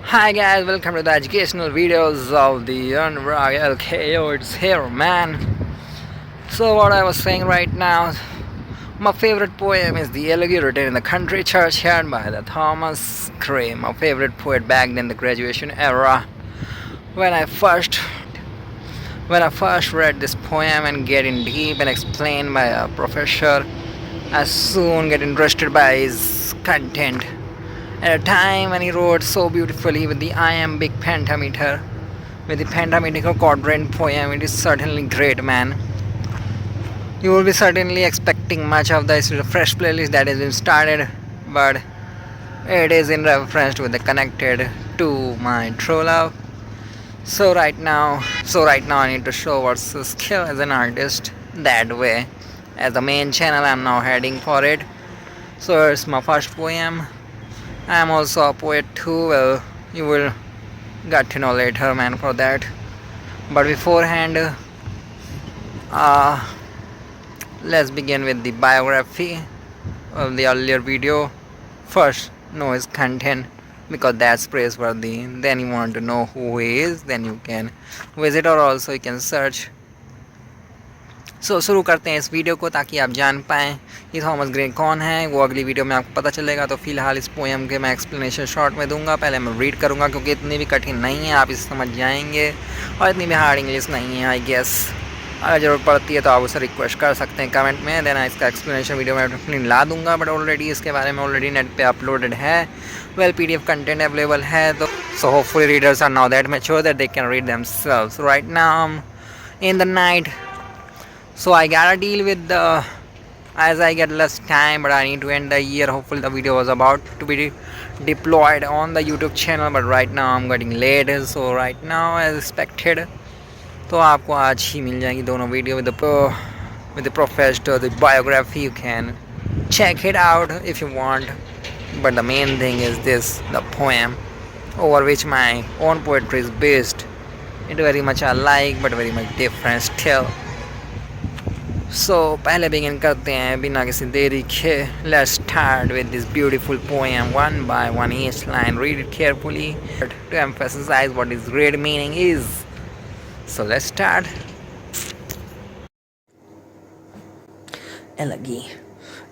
Hi guys, welcome to the educational videos of the Anu-Virag LKO. It's here, man. So what I was saying right now, my favorite poem is the Elegy written in the country churchyard by the Thomas Gray. My favorite poet back then, the graduation era. When I first when I first read this poem and get in deep and explained by a professor, I soon get interested by his content. At a time when he wrote so beautifully with the iambic pentameter, with the pentametrical quadrant poem, it is certainly great, man. You will be certainly expecting much of this fresh playlist that has been started, but it is in reference with the connected to my true love. So right now I need to show what's the skill as an artist that way. As the main channel, I'm now heading for it. So it's my first poem. I am also a poet too. Well, you will get to know later, man, for that. But beforehand, uh, let's begin with the biography of the earlier video. First, know his content because that's praiseworthy. Then you want to know who he is, then you can visit or also you can search. सो शुरू करते हैं इस video को ताकि आप जान पाएँ ये थॉमस ग्रे कौन है। वो अगली वीडियो में आपको पता चलेगा। तो फिलहाल इस पोएम के मैं एक्सप्लेनेशन शॉर्ट में दूंगा। पहले मैं रीड करूंगा क्योंकि इतनी भी कठिन नहीं है, आप इसे समझ जाएंगे और इतनी भी हार्ड इंग्लिश नहीं है आई गेस। अगर ज़रूरत पड़ती है तो आप उसे रिक्वेस्ट कर सकते हैं कमेंट में। देन इसका एक्सप्लेनेशन वीडियो मैं अपनी ला दूंगा, बट ऑलरेडी इसके बारे में ऑलरेडी नेट पे अपलोडेड है। वेल PDF कंटेंट अवेलेबल है। तो so hopefully readers are now that mature that they can read themselves right now in the night. So I gotta deal with the as I get less time, but I need to end the year. Hopefully the video was about to be deployed on the YouTube channel, but right now I'm getting late. So right now as expected, तो आपको आज ही मिल जाएंगी दोनों video with the professor, the biography. You can check it out if you want, but the main thing is this, the poem over which my own poetry is based. It very much I like, but very much different still. So पहले begin करते हैं बिना किसी देरी के. Let's start with this beautiful poem one by one each line. Read it carefully to emphasize what its real meaning is. So let's start. Elegy.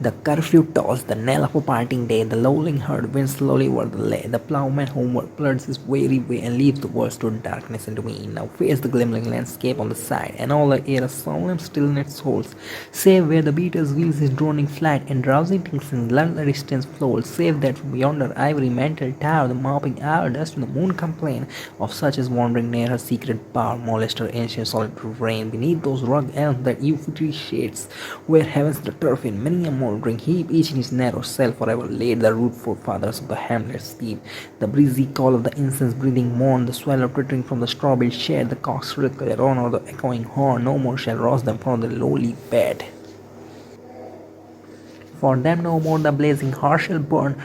The curfew tolls the knell of a parting day. The lowling herd winds slowly over the lay. The ploughman homeward plunges his weary way and leaves the world to darkness and to me. Now face the glimmering landscape on the side, and all the air a solemn stillness holds, save where the beater's wheels his droning flight, and drowsy tinkling lull the distance flows, save that from yonder ivory mantled tower the mopping hour dust and the moon complain of such as wandering near her secret bower, molest her ancient solitude reign beneath those rugged elms that euphory shades, where heaven's the turf in many a mouldering heap, each in his narrow cell forever laid the rude forefathers of the hamlet's sleep. The breezy call of the incense-breathing morn, the swallow twittering from the straw-built shed, the cock's shrill clarion or the echoing horn, no more shall rouse them from the lowly bed. For them no more the blazing hearth shall burn,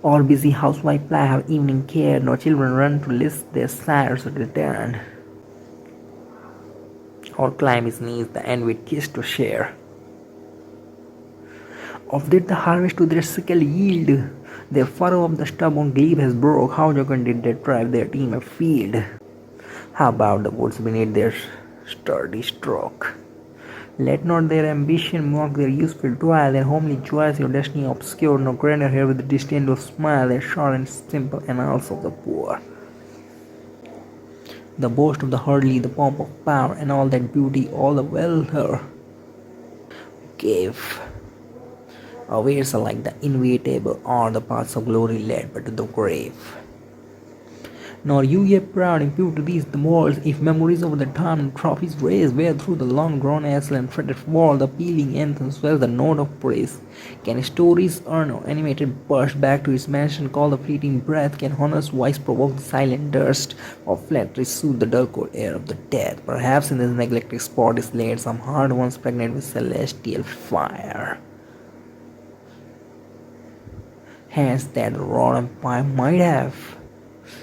or busy housewife ply have evening care, nor children run to list their sire's return, or climb his knees the envied kiss to share. Of did the harvest to their sickle yield, their furrow of the stubborn glebe has broke, how jocund did they drive their team afield, how bowed the woods beneath their sturdy stroke. Let not their ambition mock their useful toil, their homely joys your destiny obscure, no grandeur here with the disdainful smile, their short and simple annals of the poor. The boast of the hardly, the pomp of power, and all that beauty, all the wealth her gave, awares alike the inevitable or the paths of glory led but to the grave. Nor you yet proud impute to these the walls, if memories of the time and trophies raise, where through the long grown asle and fretted wall the pealing anthem swells the note of praise. Can stories earn or animated burst back to its mansion call the fleeting breath? Can honor's voice provoke the silent durst, or flattery soothe the dull cold air of the death? Perhaps in this neglected spot is laid some heart once pregnant with celestial fire. Hence that the raw empire might have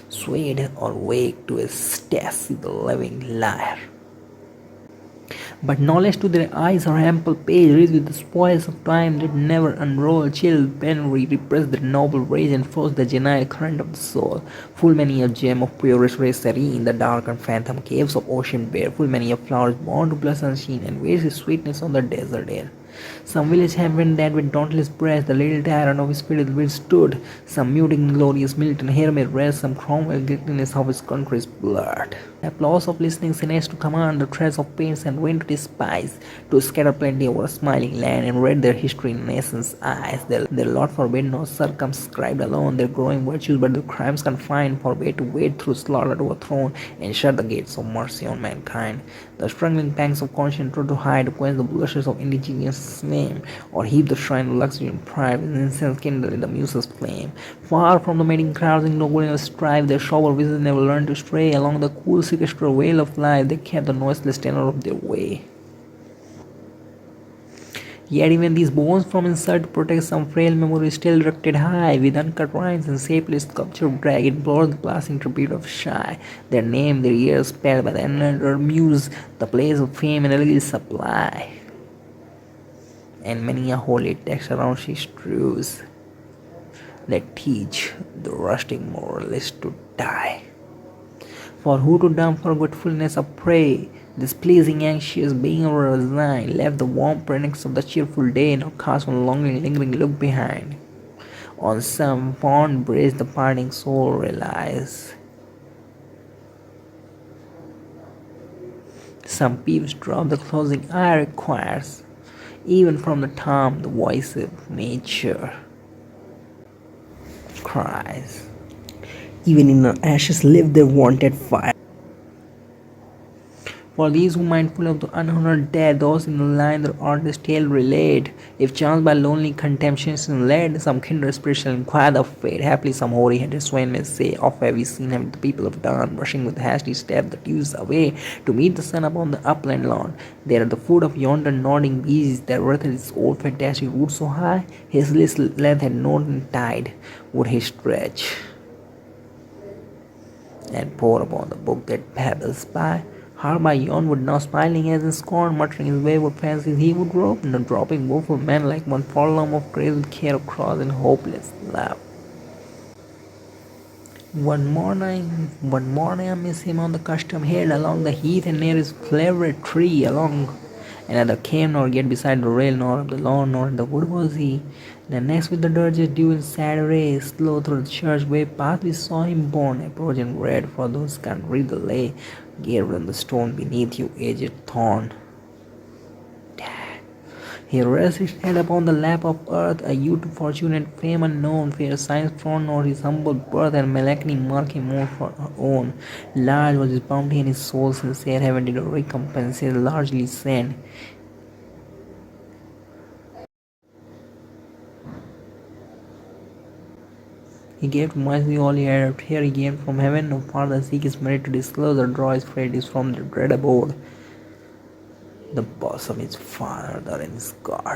swayed or waked to ecstasy the living lyre. But knowledge to their eyes are ample page, rich with the spoils of time that never unroll, chill penury, repress the noble rage, and force the genial current of the soul. Full many a gem of purest ray serene, the dark and phantom caves of ocean bare, full many a flowers born to bless unseen, and waste his sweetness on the desert air. Some village heaven that with dauntless breast the little tyrant of his spirit withstood. Some muting glorious Milton here may rest, some Cromwell guiltiness of his country's blood. Applause of listening cynics to command the threads of pains and rain to despise, to scatter plenty over a smiling land and read their history in nation's eyes. Their Lord forbid no circumscribed alone their growing virtues, but their crimes confined forbade to wade through slaughter to a throne and shut the gates of mercy on mankind. The struggling pangs of conscience tried to hide, to quench the blushes of indigenous flame, or heap the shrine of luxury and pride with incense kindled in the muse's flame. Far from the mating crowds in noble strife, their sober visions never learned to stray along the cool sequestered vale of life. They kept the noiseless tenor of their way. Yet even these bones from inside to protect some frail memory still erected high, with uncut rhymes and shapeless sculpture drag, implore the passing tribute of shy. Their name, their years spelled by the another muse, the place of fame and elegy supply. And many a holy text around she strews, that teach the rustic moralist to die. For who to dumb forgetfulness of prey, displeasing anxious being or resigned, left the warm pretext of the cheerful day, nor cast one longing lingering look behind. On some fond bridge the parting soul relies. Some peeves drop the closing eye requires, even from the tomb the voice of nature cries. Even in the ashes live their wonted fire. For these who mindful of the unhonored dead, those in the line their artist tale relate. If chanced by lonely contemptions led, some kindred spirit shall inquire the fate. Happily some hoary headed swain may say, oft have we seen him the people of dawn, rushing with hasty step the dews away to meet the sun upon the upland lawn. There at the foot of yonder nodding beeches, that wreathed its old fantastic roots so high, his listless length had no tide would he stretch and pour upon the book that babbles by. Hard by yon would now smiling as in scorn, muttering his wayward fancies he would rope, no dropping woeful man like one forlorn of grace with care of cross and hopeless love. One morning I miss him on the custom hill, along the heath and near his favourite tree, along another came nor yet beside the rail, nor up the lawn, nor in the wood was he. The next with the dirges due in sad array, slow through the church way path we saw him borne, approaching red, for those can't read the lay, gave on the stone beneath you, aged thorn. He rests his head upon the lap of earth, a youth to fortune and fame unknown, fair signs front nor his humble birth, and melancholy mark him more for her own. Large was his bounty and his soul sincere, heaven did recompense largely send. He gave to mercy all he had, here he gave from heaven, no farther seek his merit to disclose or draw his freight is from the dread abode. The bosom is farther than his God.